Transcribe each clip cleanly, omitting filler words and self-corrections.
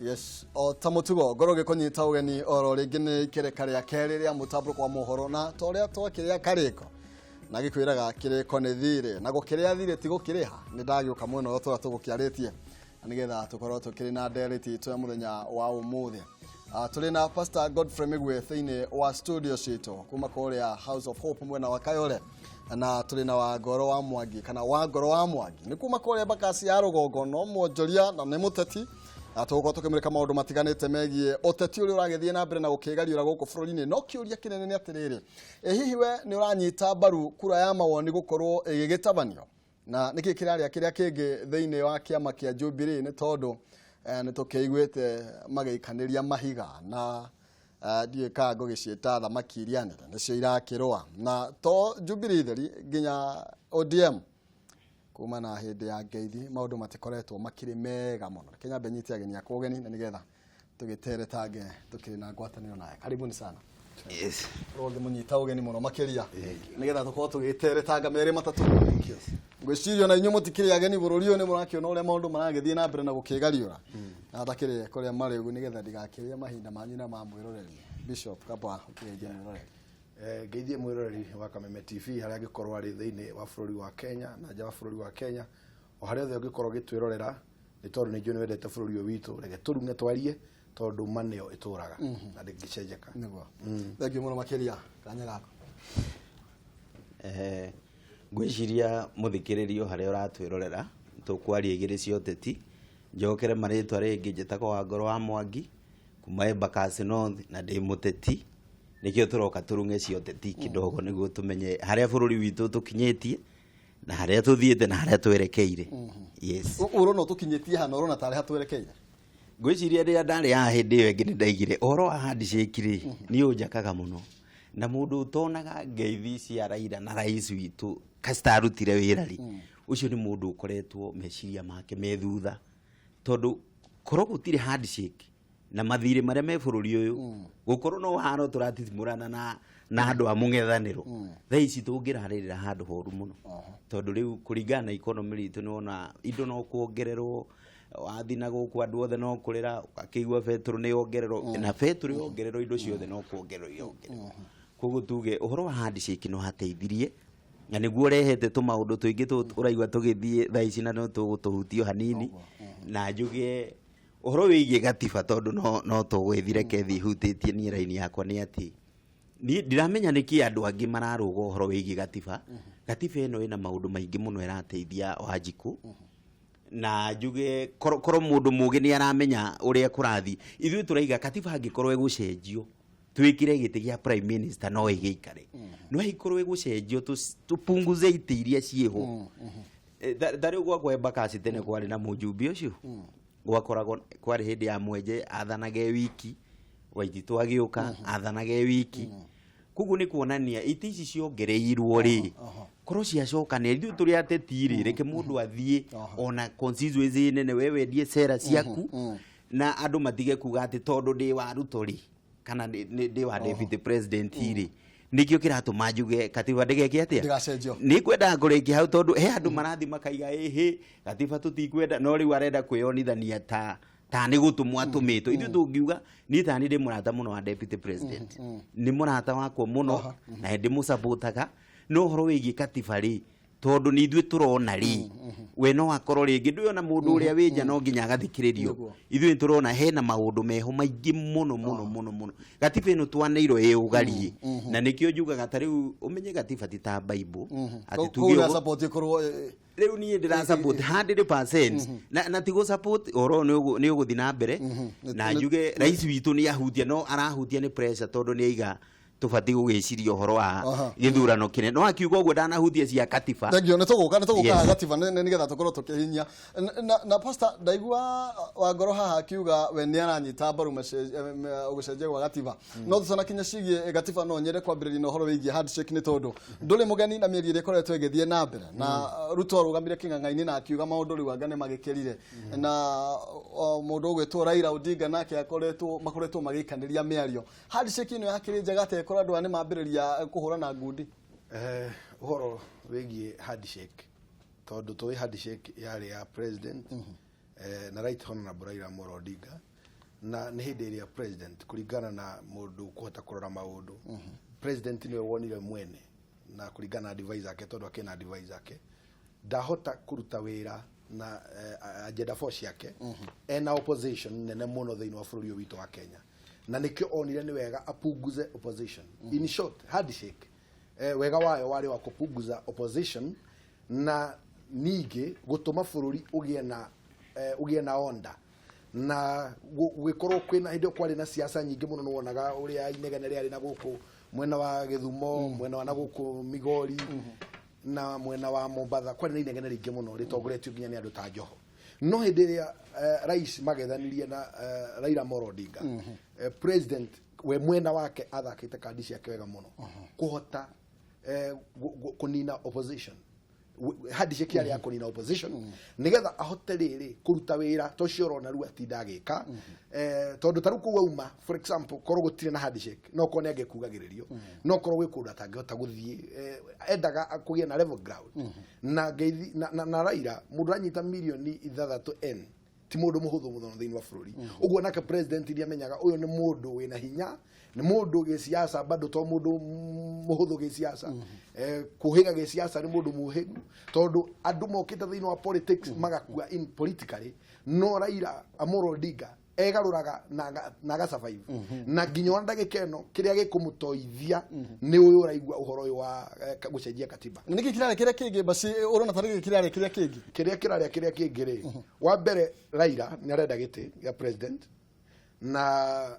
Yes, o tamutugo goroge konyita ugeni oro ringi ni kireka ria keri ria mutambo kwa mohoro na toria twakiria kariko na gikwiraga kiriko ni thire na gukiria thire ti gukiriha ni ndagiuka mweno yo tora tugukiaritie nigetha tukorwo tukiri na dereti tu ya muthenya wa umuthi. Tuli na Pastor Godfrey Migwe thiini wa studio cito kuma kuria House of Hope mwena wa Kayole na tuli na Wangoro wa Mwangi kana Wangoro wa Mwangi ni kuma kuria bakasi ya rugongo no mwonjoria na ni muteti atoko tukimurika maundu matiganite megie oteti uri uragethie na mbere na gukigariura guku bururi-ini no kiuria kinene ni atiriri hihi we ni uranyita baru kura ya mawoni gukorwo igigitabanio na niki kiraria kiria kingi thiini wa kiama kia Jubilee ni tondu ni tukiguite magaikaniria mahiga na die kango gicieta thamaki irianire nicio irakirwa na to Jubilee theri nginya ODM kuma na hindi ya ngeithi maundu matikoretwo makiri mega muno Kenya benyiti ageni akogeni na nigetha tugitere tage tukiri na ngwataniro naye karibuni sana. Yes, roge munyita ugeni muno makiria nigetha tukorwo tugitere tanga mere matatu ngwicirio na inyu mutikiri ageni bururi ni murakiona uria maundu maragethie na mbere na gukigariura na takiri kuria mari ugu nigetha ndigakiria mahinda manyu na mamwiroreri Bishop kaba ukigeithia mwiroreri geithie mwiroreri wa Kameme TV haria gikorwo ari thiini wa bururi wa Kenya na nja wa bururi wa Kenya o haria othe gikorwo gitwirorera ni tondu ni njuni wendete bururi uyu witu rege turunge twarie tondu manio ituraga na ndigicenjeka niguo thengio muno makiria kanya gako ngwiciria muthikiririo haria uratwirorera tukwaria igiri cia uteti njokere maritwa ringi njitagwo Wangoro wa Mwangi kuma Embakasi North na ndi muteti nikio turoka turunge cia uteti kidogo niguo tumenye haria bururi witu tukinyitie na haria tuthiete na haria twerekeire. Yes, urona tukinyitie hana urona tari hatwerekeire ngwiciria ria ndari ya hindi iyo ingi ndaigire oro wa handshake ri ni unjakaga muno na mundu utonaga ngeithi cia Raila na rais witu kastarutire wira ri ucio ni mundu ukoretwo meciria make methutha tondu korwo gutire handshake na mathire maria me bururi uyu gukorwo no hano turatitimurana na andu a mung'ethaniro thaici tungirarira handu horu muno tondu riu kuringana economy ritu ni ona indo no kuongererwo wathina guku andu othe no kurira akigwa petro ni ongerero na petro yongerero indo ciothe no kuongerero yongerero koguo tuge uhoro wa handshake no hateithirie na niguo rehete tumaundu tuingi uraigwa tugithie thaici na no tugutuhutio hanini na njuge uhoro wigie gatiba tondu no tugwithire kethi hutitie ni raini yakwa ni ati ni ndiramenya niki andu angi mararuga uhoro wigie gatiba gatiba eno ina maundu maingi muno irateithia Wanjiku na njuge koro mundu mugi ni aramenya uria kurathi ithu turaiga katiba angikorwo egucenjio twikire giti gia prime minister no igeikare no ikorwo egucenjio tupunguze itiria cieho dari gwa Embakasi tene kwari na mujumbi ucio gwakoragwo kwari hindi ya mwenje athanage wiki Waititu agiuka athanage wiki kugu ni kuonania iti ici ciongereirwo ri korwo ciacokanä ithu tå rä ateti rä reke må ndå athiä ona constituency nene we wendie cera ciaku na andå matige kuga atä tondå ndä waruto rä kana ndä wa deputy president rä nikio kiratuma njuge katiba ndegeke atia ni kwenda nguriki hau tondu he andu marathi makaiga ehe katiba tutikwenda no riu arenda kwionithania ta ni gutumwa tumitwo ithu tungiuga ni tani ndi murata muno wa deputy president ni murata wakwa muno na ndi musapotaga no horo wigie katiba ri tondu ni ithu turona ri we no akorwo ringi nduona mundu uria winja no nginya agathikiririo ithu turona hena maundu meho maingi muno katiba ino twaneirwo ugarie na nikio njugaga ta riu umenye katiba ti ta Bible ati tugio support ikorwo riu ni ndira support 100% na tigo support oro ni uguthi na mbere na njuge rais witu ni ahutia no arahutia ni pressure tondu ni aiga tufati gugiciria horo wa githurano kine no akiuga uguo ndanahutia cia katiba thengio ni tuguka katiba nigetha tukorwo tukihinya na Pastor ndaigua Wangoro haha akiuga we ni aranyita mbaru ugucenjia gwa katiba no tucana kinya cigie katiba no nyere kwambiriria no horo wigie handshake ni tondu nduri mugeni na mieri ire koretwo igithie na mbere na Ruto arugamire king'ang'aini na akiuga maundu riu angane magikirire na mundu ugwitwo Raila Odinga nake makoretwo magikaniria miario handshake ino yakiri njega kora andu ani mambiriria kuhurana ngundi uhoro wigie handshake tondu toy handshake yari ya president na right honorable Raila Odinga na nĩ hĩndĩ ĩrĩa president kuringana na mũndũ kuhota kurora maũndũ president niwe wonire mwene na kuringana na advisor ake tondu akena advisor ake ndahota kuruta wĩra na agenda force yake ena opposition nene muno thĩinĩ wa bũrũri witũ wa Kenya na nikio onire ni wega apunguze opposition in short handshake wega wayo wari wa kupunguza opposition na nige gutuma bũrũri ugie na onda na gwikorwo kwina hindo kwari na siasa nyingi muno nuwonaga uria inegene riari na guku mwena wa Githumo mwena wa na guku Migori na mwena wa Mombatha kwari na inegene ringi muno ritongoretio nginya ni andu ta Joho no hindi ria rais magethanirie na Raila Amolo Odinga president we mwena wake athakite kandi ciake wega muno kuhota kunina opposition hadi shekiari ya kunina opposition nigetha ahote riri kuruta wira tocio rona ru atinda agika tondu taru kuwa uma for example koro gutire na hadi shake no kone agekugagiririo no koro gwikunda tangihota guthie endaga kugia na level ground na ngeithi na Raila mundu anyita milioni 6 ti mundu muhuthu muthono thiini wa bururi uguo nake president iria menyaga uyu ni mundu wina hinya ni mundu ge siasa bado to mundu muhuthu ge siasa kuhiga ge siasa ni mundu muhigu tondu andu mokite thiini wa magakua in politically no Raila Amolo Odinga egaruraga na ga survive na nginya ndagikeno kiria gikumutoithia ni uyu uraigua uhoro uyu wa gucenjia katiba niki kirare kiria kingi basi urona tariki kirare kiria kingi kiria kingi ri wa mbere Raila ni arenda giti ya president na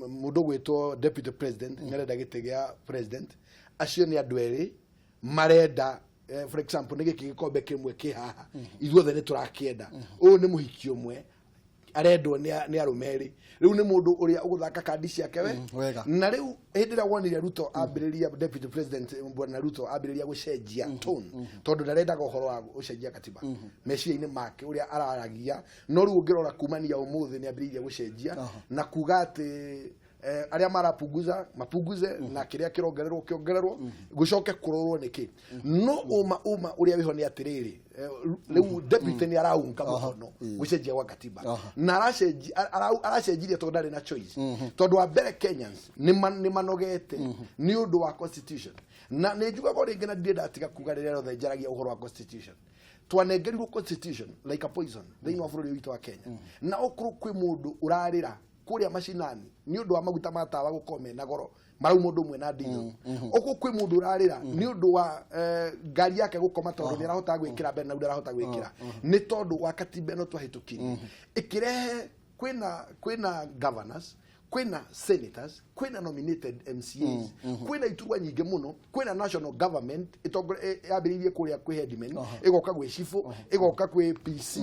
mundu gwitwo deputy president ni arenda giti ya president acio ni andu eri marenda for example ni giki gikombe kimwe kihaha ithuothe ni turakienda uyu ni muhiki umwe arendwo ni arumeri riu ni mundu uria uguthaka kandi ciake we na riu hindira wonire Ruto ambiriria deputy president Bwana Ruto ambiriria gucenjia tone tondu ndarendaga uhoro wa gucenjia katiba meciria-ini make uria araragia no riu ngirora kumania umuthi ni ambiriria gucenjia na kuga ati aria marapunguza mapunguze na kiria kiongererwo gucoke kurorwo niki no uma uria wiho ni atiriri riu deputy ni araunga muhono gucenjia wa katiba na aracenjirie tondu ndari na choice tondu wa mbere Kenyans ni manogete ni undu wa constitution na ni njugaga ringi na ndienda atiga kuga riria rothe njaragia uhoro wa constitution twanengerirwo constitution like a poison thiini wa bururi witu wa Kenya na okuru kwi mundu urarira kuria mashinani ni undu wa maguta matawa gukome na goro marau mundu mwe na ndino oku kwi mundu urarira ni undu wa ngari yake gukoma tondu ni arahota gwikira mbere na undu arahota gwikira ni tondu wa katiba no twahitukirie ikirehe kwina governors kwina senators kwina nominated MCAs kwina iturwa nyingi muno kwina national government yabiririe kuria kwi headman igoka gwi chifu igoka kwi PC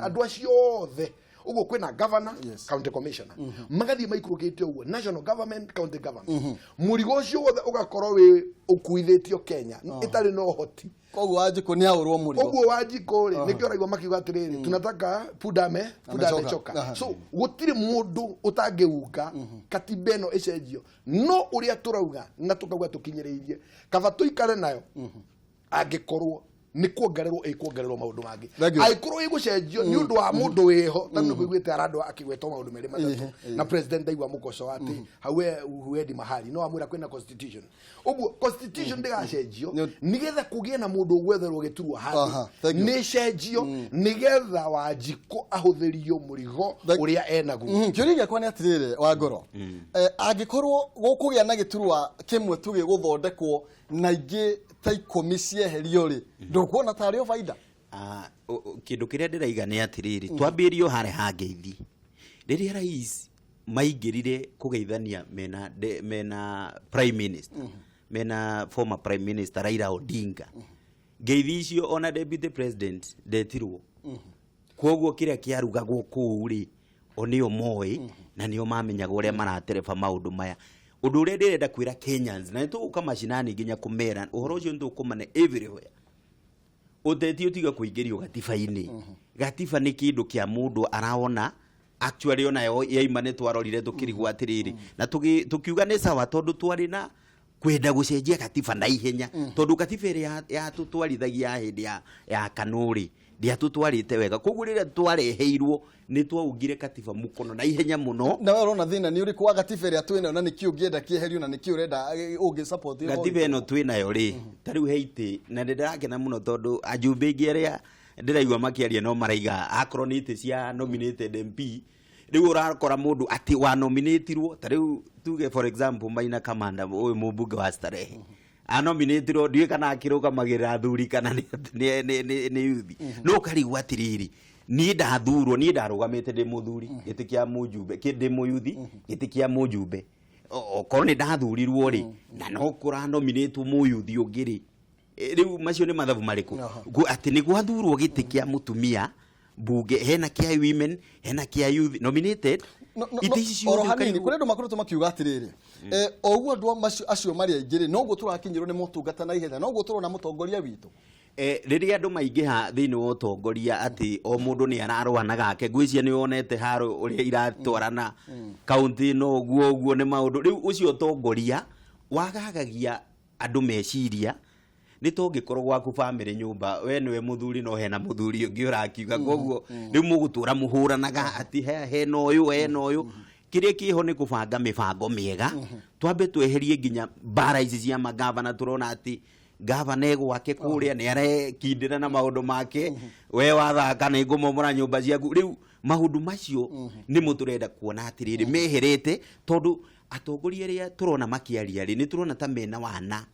andu acio othe ugo kwina governor county commissioner magathi maikurukite ugo national government county government murigo ucio wothe ugakorwo wi ukuithitio Kenya itari no hoti koguo wajiko ni aurwo murigo ugo wajiko ri nikio raigwa makiuga atiriri tunataka pudame choka so gutiri mundu utangiunga katiba eno icenjio no uria turauga na tukauga tukinyiriirie kaba tuikare nayo angikorwo ni kuongererwo maundu mangi aikorwo igucenjio ni undu wa mundu wiho tandu kuiguite arandu akigwetwo maundu meri matatu na president ndaigwa mukoco ati hawe huedi mahali no amwira kwina constitution uguo constitution ndigacenjio nigetha kugie na mundu gwetherwo giturwo handi ni cenjio nigetha Wanjiko ahuthirio murigo uria enaguo kiuriga kwa ni atirire wa ngoro angikorwo gukugia na giturwa kimwe tugi guthondekwo na ingi ta ikumi cieherio ri ndukuona tari faida kindu kiria ndiraiga ni atiriri twambirio hare hangeithi riria rais maingirire kugeithania mena prime minister mena former prime minister Raila Odinga ngeithi icio ona deputy president ndetirwo koguo kiria kiaruga guku ri onio moi na nio mamenyaga uria maratereba maundu maya undu uria ndirenda kwira Kenyans na nituguka mashinani nginya kumera uhoro ucio ndukumane everywhere utetio tiga kuingirio gatiba-ini gatiba ni kindu kia mundu araona actually ona yaimane twarorire tukirigwa atiriri na tukiuga ni sawa tondu twari na kwenda gucenjia katiba na ihenya tondu katiba iri ya tutwarithagia hindi ya kanuri ndiatutwarite wega koguo rĩrĩa twareheirwo nĩ twaungire katiba mũkono na ihenya mũno. Na wewe unaona thina ni uriku wa katiba ĩrĩa twĩnayo na nĩkĩo ũngĩenda kĩeherio na nĩkĩo ũrenda ũngĩ support katiba ĩno twĩnayo rĩ ta rĩu heitĩ na ndĩrakena mũno tondũ ajumbe aingĩ arĩa ndĩraigua makĩaria no maraiga akorwo nĩ itĩ cia nominated MP rĩu ũrakora mũndũ atĩ wa nominatirwo ta rĩu tuge for example Maina Kamanda ũyũ mũmbunge wa Starehe anominatirwo ndiĩ kana akĩrũgamagĩrĩra athuri kana nĩ youth no karigwa atĩrĩrĩ niĩ ndathurwo niĩ ndarũgamĩte ndĩ mũthuri gĩtĩ kĩa mũjumbe kĩndĩ mũyuthi gĩtĩ kĩa mũjumbe okorwo nĩ ndathurirwo rĩ na no kũra nominate mũyuthi ũngĩ rĩ rĩu macio nĩ mathabu marĩkũ atĩ nĩ gwathurwo gĩtĩ kĩa mũtumia bunge hena kĩa women hena kĩa youth nominated iti icio oro hanini kuri ndo makoretwo makiuga atiriri oguo andu acio mari aingĩ no guo turakinyirwo nĩ motungata na ihenya no guo turona mũtongoria witũ rĩrĩa andũ maingĩha thĩinĩ wa ũtongoria atĩ o mũndũ nĩ ararũana gake ngwĩcia nĩ wonete haro ũrĩa iratwarana kaunti no guo nĩ maũndũ rĩu ũcio ũtongoria wagagagia andũ meciria nĩ tũngĩkorwo gwaku family nyũmba we nĩwe mũthuri no hena mũthuri ũngĩ ũrakiuga koguo rĩu mũgũtũra mũhũranaga atĩ hena ũyũ kĩrĩa kĩho nĩ kũbanga mĩbango mĩega twambe tweherie nginya mbara ici cia magavana turona atĩ gavana gwake kũrĩa nĩ arekindĩra na maũndũ make we wathaka nĩ ngũmomora nyũmba ciaku rĩu maũndũ macio nĩ mũtũrenda kuona atĩrĩrĩ meherete tondũ atongoria arĩa turona makĩaria rĩ nĩ turona ta mena wana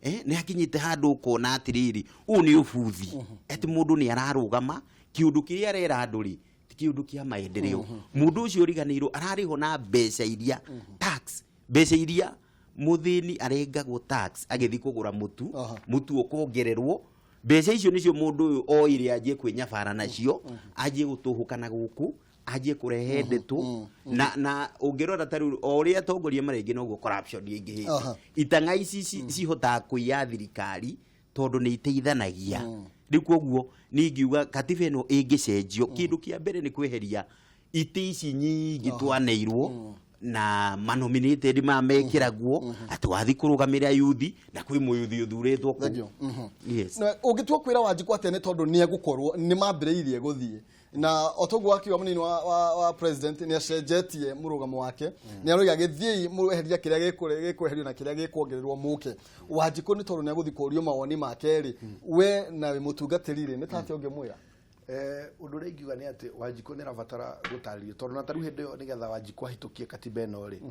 nĩ akinyite handũ kona atiriri u ni ubuthi eti mundu ni ararugama kiundu kiria arera andu ri ti kiundu kia maendeleo mundu ucio riganirwo arariho na mbeca iria tax mbeca iria muthini arengagwo tax agethi kugura mutu ukongererwo mbeca icio nicio mundu uyu oire aje kwinyabara nacio aje gutuhukana guku aje kurehe ndetu na ungirora tariu oria tongoria marengi no corruption ingihite itanga ici cihota kuiya thirikari tondu ni iteithanagia riu koguo ningiuga katiba ino ingicenjio kindu kia mbere ni kweheria ite ici nyingi twaneirwo na manominated mamekiragwo ati wathi kurugamira yuthi na kwi muyuthi uthuritwo ku yes na ungitua kwira Wanjiku atene tondu ni egukorwo ni mambiriirie guthie na otogu wakiwa munini wa president ni acenjetie murugamo wake ni aroiga githii muheria kiria gikuherio na kiria gikuongererwo muke Wanjiku ni tondu ni aguthikorio mawoni makeri we na mutungatirire ni tate ungemuya undu rengiuga ni ati Wanjiku ni rabatara gutaririo tondu na taru hindi yo nigetha Wanjiku ahitukie katiba ino ri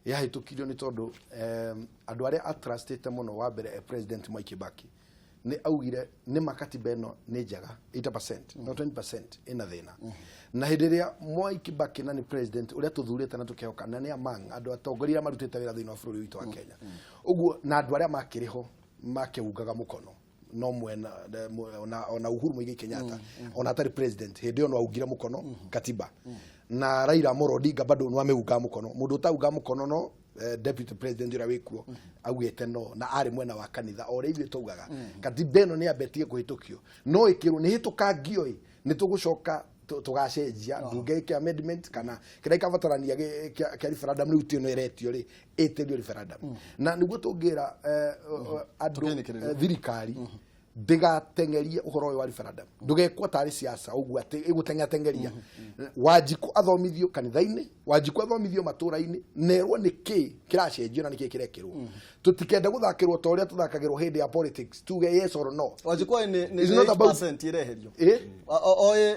yahitukirio ni tondu andu aria atrustete muno wa mbere president Mwai Kibaki ni augire ni makatiba ino ni njega 80% no 20% ina thina na hindiria Mwai Kibaki na ni president uria tuthurite na tukehoka na ni among andu atongoria marutite wira thina wa bururi witu wa Kenya uguo na andu aria makiriho makeugaga mukono no mwena ona Uhuru Muigai Kenyatta ona atari president hindi yo no augire mukono katiba na Raila Amolo Odinga bado no ameuga mukono mundu tauga mukono no deputy president ura wikuo augite no na ari mwena wa kanitha ore ithu tugaga katiba ino ni abetie kuhitukio no ikirwo ni hitukangio ni tugucoka tugacenjia bunge kia amendment kana kira kabatarania kia referendum riu tino iretio ri eterio referendum na niguo tungira andu thirikari ndigatengerie uhoro wa referendum ndugekwo tari siasa uguo ati igutengeria Wanjiku athomithio kanitha-ini Wanjiku athomithio matura-ini nerwo niki kiracenjio na niki kirekirwo tutikenda guthakirwo toria tuthakagirwo hindi ya politics tuge yes or no Wanjiku ni 8% ireherio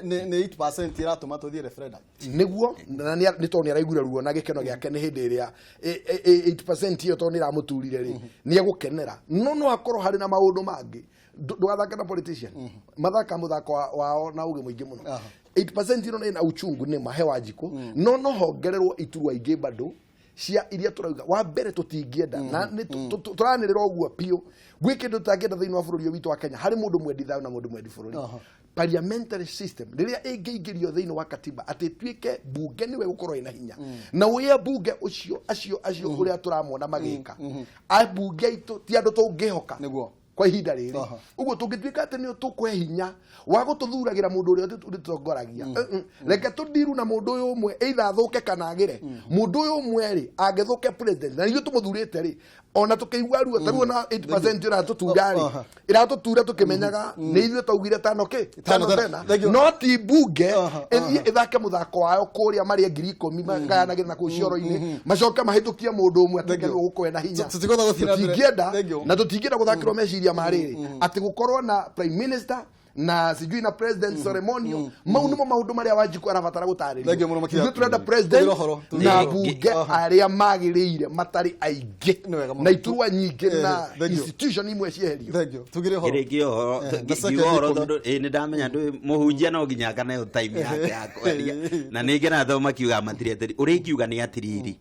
ni 8% iratuma tuthie referendum niguo na ni toni araigura ruo na gikeno giake ni hindi iria 8% iyo toni ramuturire ri ni egukenera no akorwo hari na maundu mangi ndugathaka na politician mathaka muthako wao na uge muingi muno 8% ino ina uchungu ni mahe Wanjiku no hongererwo iturwa ingi bado cia iria turauga wa mbere tutingienda na turanirira ogua pio gwikindu tangienda thiini wa bururi witu wa Kenya hari mundu mwendi thayo na mundu mwendi bururi parliamentary system riria ingeigirio thiini wa katiba ati twike bunge niwe gukorwo ina hinya na uya bunge ucio acio uria turamona magika a bunge itu ti andu tungihoka niguo kwa ihinda riri uguo tungitwika ati ni tukwe hinya wa gututhuragira mundu uria tutongoragia reke tundiru na mundu uyu umwe either athuke kana agire mundu uyu umwe ri agithuke president na ithu tumuthurite ri ona tukiigua ruo taruo na 8% iratuturari iratutura tukimenyaga ni ithuĩ twaugire tano tena no ti bunge ithake muthako wayo kuria mari 10,000 magayanagĩra na kũu cioro-inĩ macoke mahĩtũkie mũndũ ũmwe atekerwo gũkwena hinya tũtingĩenda na tũtingĩenda gũthakĩrwo meciria marĩrĩ atĩ gũkorwo na prime minister na sijui na president ceremonial mau nimo maundu maria Wanjiku arabatara gutarĩria ithuĩ turenda president na bunge aria magĩrĩire matari aingĩ na iturwa nyingĩ na institution imwe cieherio tugire horo tondu ni ndamenya ndu muhunjia no nginya kana time yake ya kweria na ningena thoma kiuga matiri atiri uri kiuga ni atiriri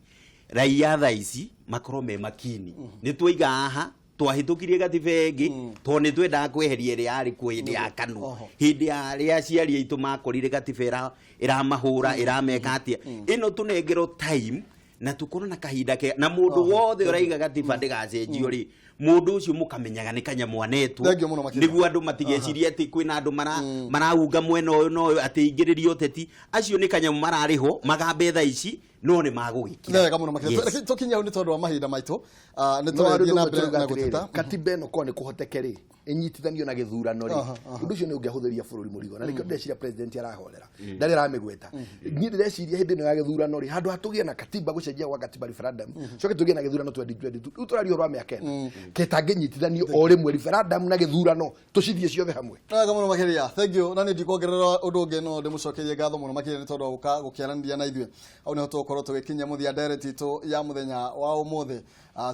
raia tha ici makorwo me makini ni twiga aha twahitukirie gatiba ĩngĩ to nĩ twendaga kweheria ĩrĩa yarĩ kuo hĩndĩ ya KANU hĩndĩ ya rĩa aciari aitũ makorire gatiba ĩramahũra ĩrameka atĩa ĩno tũnengerwo time na tukorwo na kahinda ke na mũndũ wothe ũraiga gatiba ndĩgacenjio rĩ mũndũ ũcio mũkamenyaga nĩ kanyamũ anetwo nĩguo andũ matigecirie atĩ kwĩna andũ maraunga mwena ũyũ na ũyũ atĩ ingĩrĩrio ũteti acio nĩ kanyamũ mararĩho magambe tha ici no nĩ magũgĩkira wega mũno makĩria tũkinya hau nĩ tondũ wa mahinda maitũ nĩ tũrathiĩ na mbere na gũteta katiba ĩno ko nĩ kũhoteke rĩ inyitithanio na gĩthurano rĩ ũndũ ũcio nĩ ũngĩahũthĩria bũrũri mũrigo na nĩkĩo ndĩreciria president arahorera ndarĩ aramĩgweta niĩ ndĩreciria hĩndĩ ĩno ya gĩthurano rĩ handũ hatũgĩe na katiba gũcenjia gwa katiba referendum coke tũgĩe na gĩthurano 2022 rĩu tũrario rwa mĩaka ĩna ketangĩnyitithanio o rĩmwe referendum na gĩthurano tũcithie ciothe hamwe wega mũno makĩria thank you na nĩ ndikuongerera ũndũ ũngĩ no ndĩmũcokerie ngatho mũno makĩria nĩ tondũ wa gũka gũkĩaranĩria na ithuĩ au nĩ tũgũkorwo tũgĩkinyia mũthia direct itũ ya mũthenya wa ũmũthĩ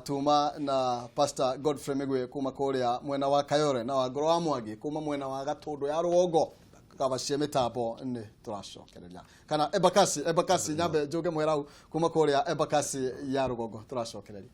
tuma na Pastor Godfrey Migwe kuma kũrĩa mwena wa Kayore na wa Ngoro wa Mwangi kuma mwena wa Gatũndũ ya Rũgongo kabacie mitambo nĩ tũracokereria kana Embakasi nyambe njuge mwerau kuma kũrĩa Embakasi ya Rũgongo tũracokereria